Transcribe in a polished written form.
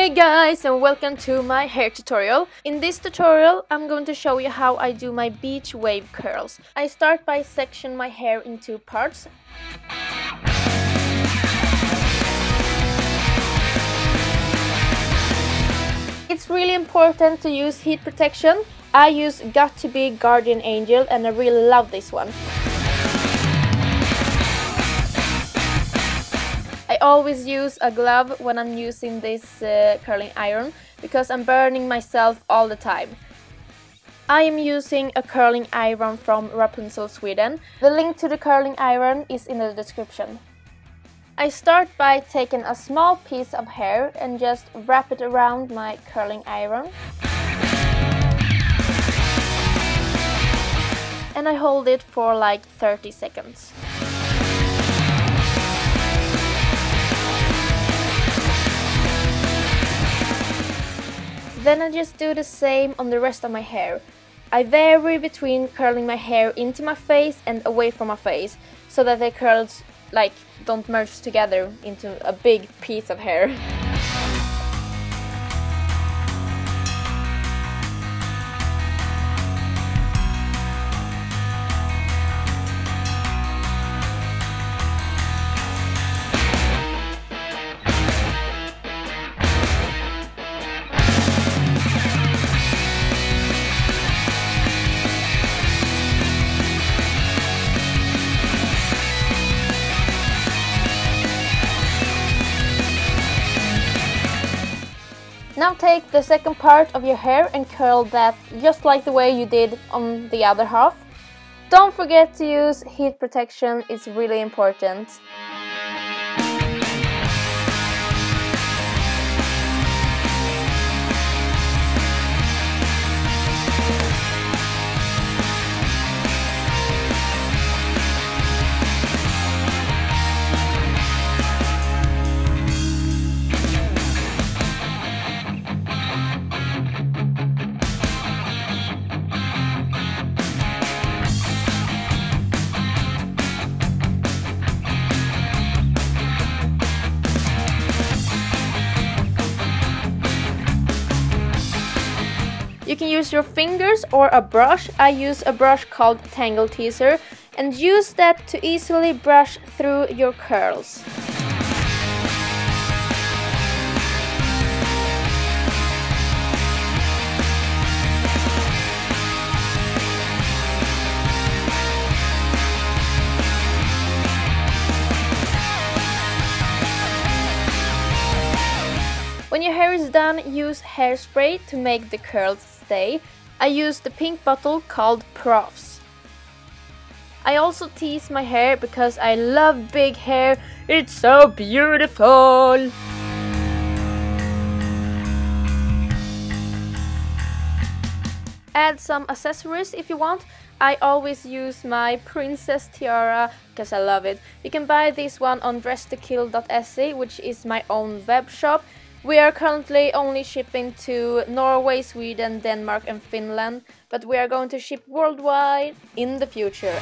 Hey guys, and welcome to my hair tutorial. In this tutorial I'm going to show you how I do my beach wave curls. I start by sectioning my hair in two parts. It's really important to use heat protection. I use Got to Be Guardian Angel and I really love this one. I always use a glove when I'm using this curling iron because I'm burning myself all the time. I am using a curling iron from Rapunzel, Sweden. The link to the curling iron is in the description. I start by taking a small piece of hair and just wrap it around my curling iron. And I hold it for like 30 seconds. Then I just do the same on the rest of my hair. I vary between curling my hair into my face and away from my face, so that the curls don't merge together into a big piece of hair. Now take the second part of your hair and curl that just like the way you did on the other half. Don't forget to use heat protection, it's really important. You can use your fingers or a brush. I use a brush called Tangle Teaser and use that to easily brush through your curls. When your hair is done, use hairspray to make the curls stay. I use the pink bottle called Profs. I also tease my hair because I love big hair. It's so beautiful! Add some accessories if you want. I always use my princess tiara because I love it. You can buy this one on epicfaiil.se, which is my own web shop. We are currently only shipping to Norway, Sweden, Denmark and Finland, but we are going to ship worldwide in the future.